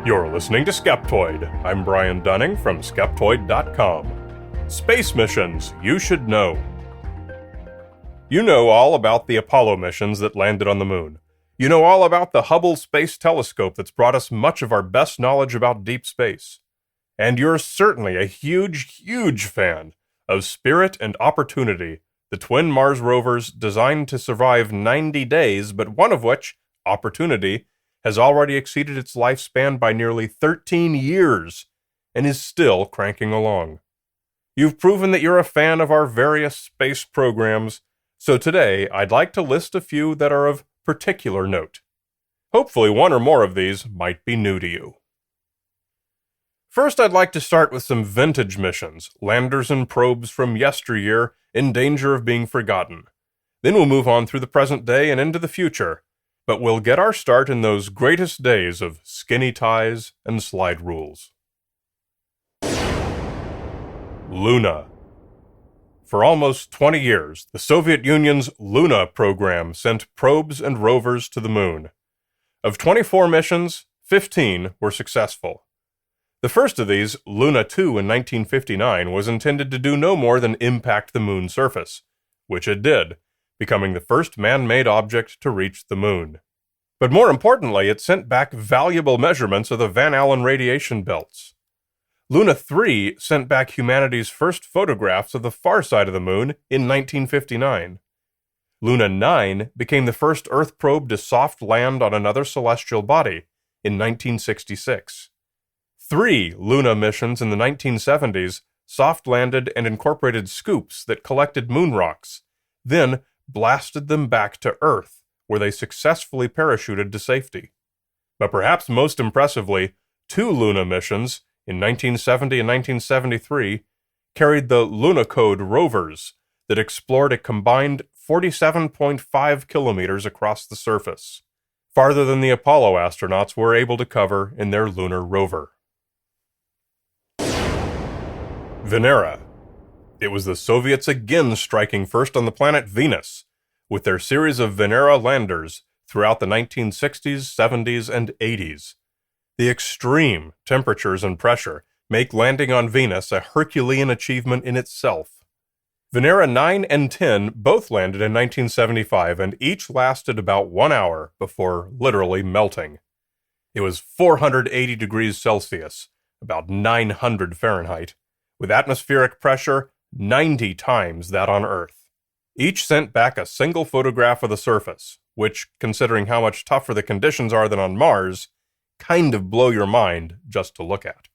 You're listening to Skeptoid. I'm Brian Dunning from Skeptoid.com. Space missions you should know. You know all about the Apollo missions that landed on the moon. You know all about the Hubble Space Telescope that's brought us much of our best knowledge about deep space. And you're certainly a huge fan of Spirit and Opportunity, the twin Mars rovers designed to survive 90 days, but one of which, Opportunity, has already exceeded its lifespan by nearly 13 years and is still cranking along. You've proven that you're a fan of our various space programs, so today I'd like to list a few that are of particular note. Hopefully one or more of these might be new to you. First, I'd like to start with some vintage missions, landers and probes from yesteryear in danger of being forgotten. Then we'll move on through the present day and into the future, but we'll get our start in those greatest days of skinny ties and slide rules. Luna. For almost 20 years, the Soviet Union's Luna program sent probes and rovers to the moon. Of 24 missions, 15 were successful. The first of these, Luna 2 in 1959, was intended to do no more than impact the moon's surface, which it did, becoming the first man-made object to reach the moon. But more importantly, it sent back valuable measurements of the Van Allen radiation belts. Luna 3 sent back humanity's first photographs of the far side of the moon in 1959. Luna 9 became the first Earth probe to soft land on another celestial body in 1966. 3 Luna missions in the 1970s soft-landed and incorporated scoops that collected moon rocks, then blasted them back to Earth, where they successfully parachuted to safety. But perhaps most impressively, 2 Luna missions, in 1970 and 1973, carried the Lunacode rovers that explored a combined 47.5 kilometers across the surface, farther than the Apollo astronauts were able to cover in their lunar rover. Vanera. It was the Soviets again striking first on the planet Venus, with their series of Vanera landers throughout the 1960s, 70s, and 80s. The extreme temperatures and pressure make landing on Venus a Herculean achievement in itself. Vanera 9 and 10 both landed in 1975, and each lasted about 1 hour before literally melting. It was 480 degrees Celsius, about 900 Fahrenheit, with atmospheric pressure 90 times that on Earth. Each sent back a single photograph of the surface, which, considering how much tougher the conditions are than on Mars, kind of blow your mind just to look at.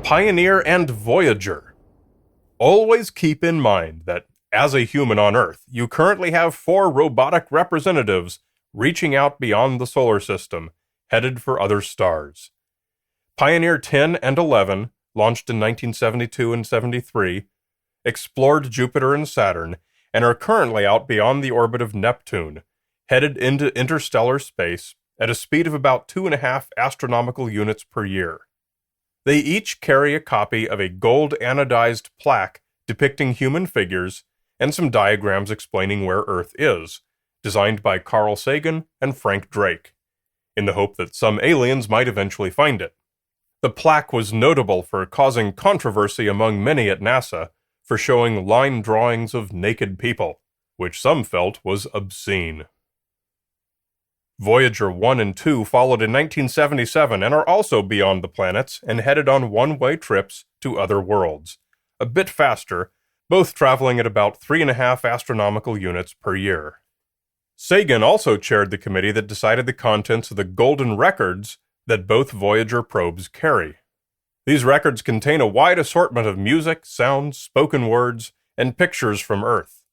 Pioneer and Voyager. Always keep in mind that, as a human on Earth, you currently have 4 robotic representatives reaching out beyond the solar system, headed for other stars. Pioneer 10 and 11, launched in 1972 and 73, explored Jupiter and Saturn, and are currently out beyond the orbit of Neptune, headed into interstellar space at a speed of about 2.5 astronomical units per year. They each carry a copy of a gold anodized plaque depicting human figures and some diagrams explaining where Earth is, designed by Carl Sagan and Frank Drake, in the hope that some aliens might eventually find it. The plaque was notable for causing controversy among many at NASA for showing line drawings of naked people, which some felt was obscene. Voyager 1 and 2 followed in 1977 and are also beyond the planets and headed on one-way trips to other worlds, a bit faster, both traveling at about 3.5 astronomical units per year. Sagan also chaired the committee that decided the contents of the golden records that both Voyager probes carry. These records contain a wide assortment of music, sounds, spoken words, and pictures from Earth.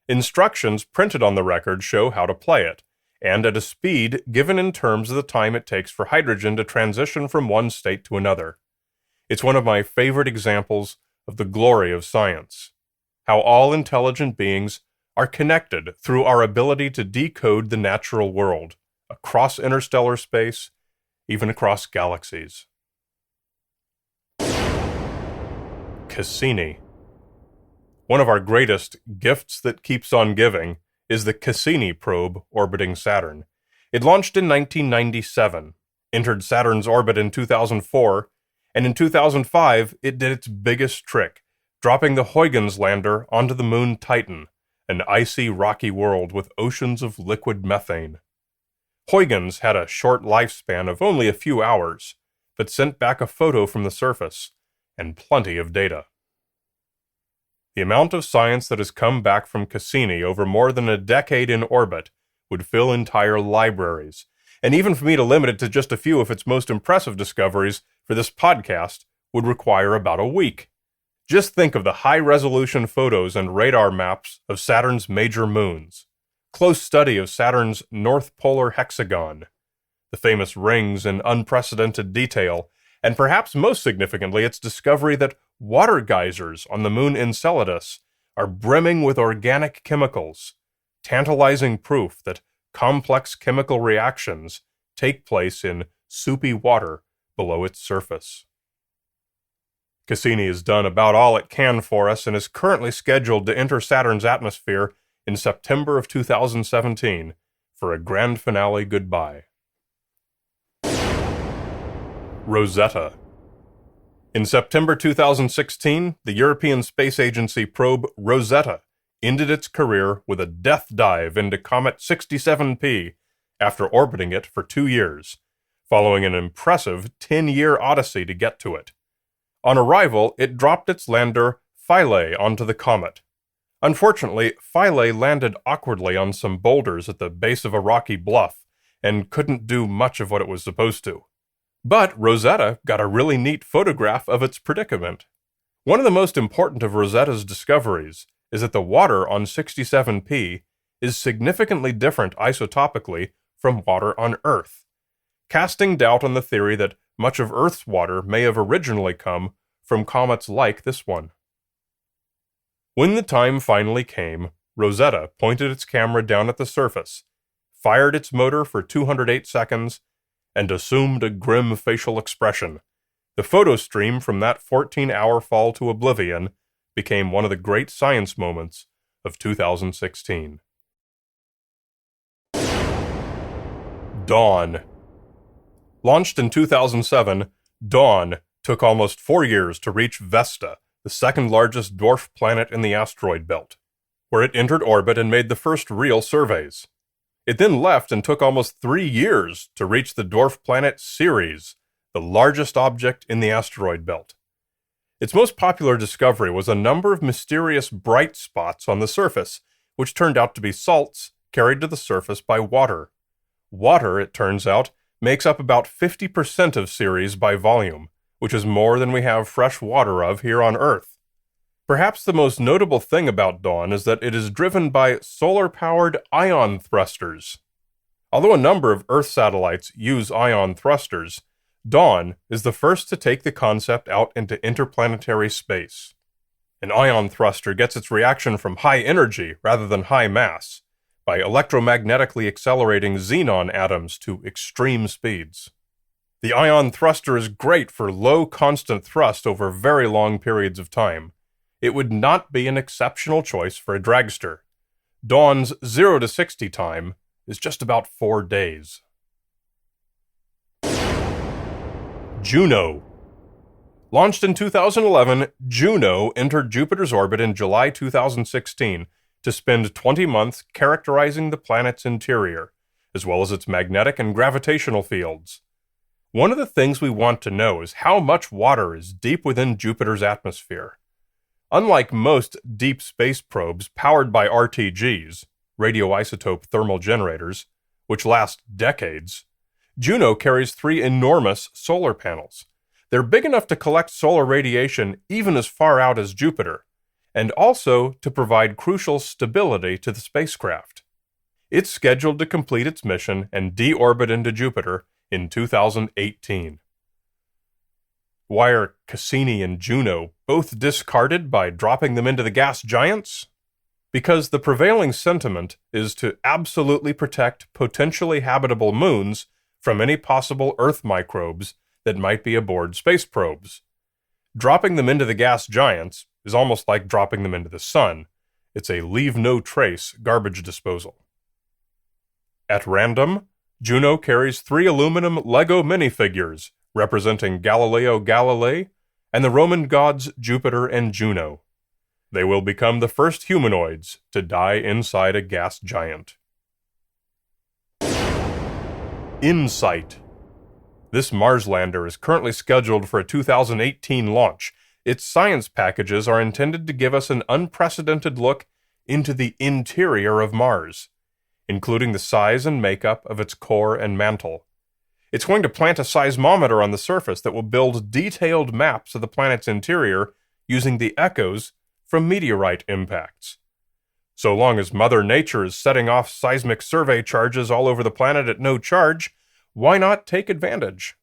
Instructions printed on the record show how to play it, and at a speed given in terms of the time it takes for hydrogen to transition from one state to another. It's one of my favorite examples of the glory of science, how all intelligent beings are connected through our ability to decode the natural world, across interstellar space, even across galaxies. Cassini. One of our greatest gifts that keeps on giving is the Cassini probe orbiting Saturn. It launched in 1997, entered Saturn's orbit in 2004, and in 2005 it did its biggest trick, dropping the Huygens lander onto the moon Titan, an icy, rocky world with oceans of liquid methane. Huygens had a short lifespan of only a few hours, but sent back a photo from the surface, and plenty of data. The amount of science that has come back from Cassini over more than a decade in orbit would fill entire libraries, and even for me to limit it to just a few of its most impressive discoveries for this podcast would require about a week. Just think of the high-resolution photos and radar maps of Saturn's major moons, close study of Saturn's north polar hexagon, the famous rings in unprecedented detail, and perhaps most significantly its discovery that water geysers on the moon Enceladus are brimming with organic chemicals, tantalizing proof that complex chemical reactions take place in soupy water below its surface. Cassini has done about all it can for us and is currently scheduled to enter Saturn's atmosphere in September of 2017 for a grand finale goodbye. Rosetta. In September 2016, the European Space Agency probe Rosetta ended its career with a death dive into Comet 67P after orbiting it for 2 years, following an impressive 10-year odyssey to get to it. On arrival, it dropped its lander Philae onto the comet. Unfortunately, Philae landed awkwardly on some boulders at the base of a rocky bluff and couldn't do much of what it was supposed to. But Rosetta got a really neat photograph of its predicament. One of the most important of Rosetta's discoveries is that the water on 67P is significantly different isotopically from water on Earth, casting doubt on the theory that much of Earth's water may have originally come from comets like this one. When the time finally came, Rosetta pointed its camera down at the surface, fired its motor for 208 seconds, and assumed a grim facial expression. The photo stream from that 14-hour fall to oblivion became one of the great science moments of 2016. Dawn. Launched in 2007, Dawn took almost 4 years to reach Vesta, the second largest dwarf planet in the asteroid belt, where it entered orbit and made the first real surveys. It then left and took almost 3 years to reach the dwarf planet Ceres, the largest object in the asteroid belt. Its most popular discovery was a number of mysterious bright spots on the surface, which turned out to be salts carried to the surface by water. Water, it turns out, makes up about 50% of Ceres by volume, which is more than we have fresh water of here on Earth. Perhaps the most notable thing about Dawn is that it is driven by solar-powered ion thrusters. Although a number of Earth satellites use ion thrusters, Dawn is the first to take the concept out into interplanetary space. An ion thruster gets its reaction from high energy rather than high mass, by electromagnetically accelerating xenon atoms to extreme speeds. The ion thruster is great for low constant thrust over very long periods of time. It would not be an exceptional choice for a dragster. Dawn's 0 to 60 time is just about 4 days. Juno. Launched in 2011, Juno entered Jupiter's orbit in July 2016 to spend 20 months characterizing the planet's interior, as well as its magnetic and gravitational fields. One of the things we want to know is how much water is deep within Jupiter's atmosphere. Unlike most deep space probes powered by RTGs, radioisotope thermal generators, which last decades, Juno carries 3 enormous solar panels. They're big enough to collect solar radiation even as far out as Jupiter, and also to provide crucial stability to the spacecraft. It's scheduled to complete its mission and deorbit into Jupiter in 2018. Why are Cassini and Juno both discarded by dropping them into the gas giants? Because the prevailing sentiment is to absolutely protect potentially habitable moons from any possible Earth microbes that might be aboard space probes. Dropping them into the gas giants is almost like dropping them into the sun. It's a leave-no-trace garbage disposal. At random, Juno carries 3 aluminum Lego minifigures representing Galileo Galilei and the Roman gods Jupiter and Juno. They will become the first humanoids to die inside a gas giant. InSight. This Mars lander is currently scheduled for a 2018 launch. Its science packages are intended to give us an unprecedented look into the interior of Mars, including the size and makeup of its core and mantle. It's going to plant a seismometer on the surface that will build detailed maps of the planet's interior using the echoes from meteorite impacts. So long as Mother Nature is setting off seismic survey charges all over the planet at no charge, why not take advantage?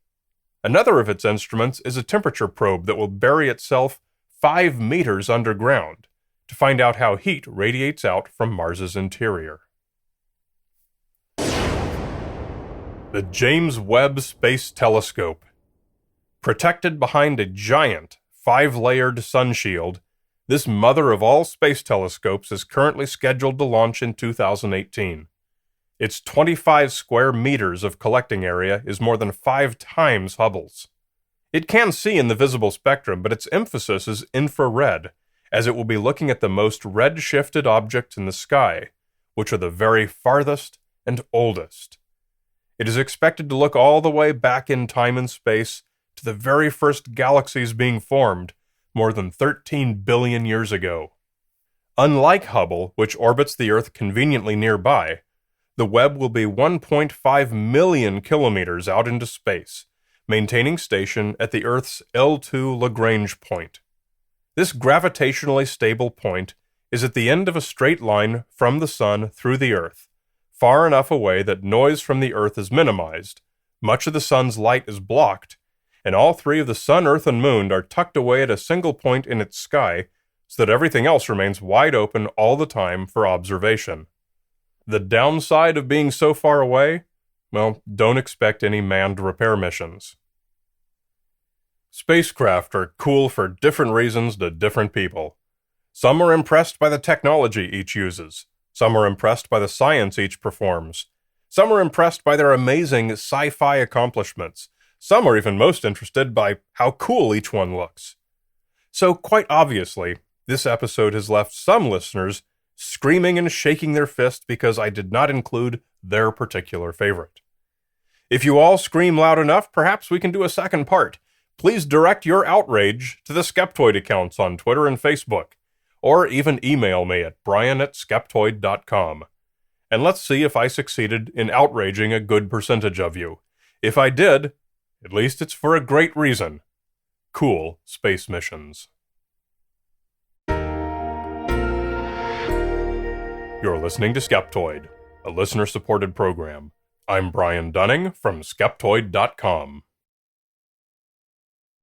Another of its instruments is a temperature probe that will bury itself 5 meters underground to find out how heat radiates out from Mars's interior. The James Webb Space Telescope. Protected behind a giant 5-layered sun shield, this mother of all space telescopes is currently scheduled to launch in 2018. Its 25 square meters of collecting area is more than 5 times Hubble's. It can see in the visible spectrum, but its emphasis is infrared, as it will be looking at the most red-shifted objects in the sky, which are the very farthest and oldest. It is expected to look all the way back in time and space to the very first galaxies being formed more than 13 billion years ago. Unlike Hubble, which orbits the Earth conveniently nearby, the Webb will be 1.5 million kilometers out into space, maintaining station at the Earth's L2 Lagrange point. This gravitationally stable point is at the end of a straight line from the Sun through the Earth, far enough away that noise from the Earth is minimized, much of the Sun's light is blocked, and all 3 of the Sun, Earth, and Moon are tucked away at a single point in its sky so that everything else remains wide open all the time for observation. The downside of being so far away? Well, don't expect any manned repair missions. Spacecraft are cool for different reasons to different people. Some are impressed by the technology each uses. Some are impressed by the science each performs. Some are impressed by their amazing sci-fi accomplishments. Some are even most interested by how cool each one looks. So, quite obviously, this episode has left some listeners screaming and shaking their fist because I did not include their particular favorite. If you all scream loud enough, perhaps we can do a second part. Please direct your outrage to the Skeptoid accounts on Twitter and Facebook, or even email me at brian@skeptoid.com. And let's see if I succeeded in outraging a good percentage of you. If I did, at least it's for a great reason. Cool space missions. You're listening to Skeptoid, a listener-supported program. I'm Brian Dunning from Skeptoid.com.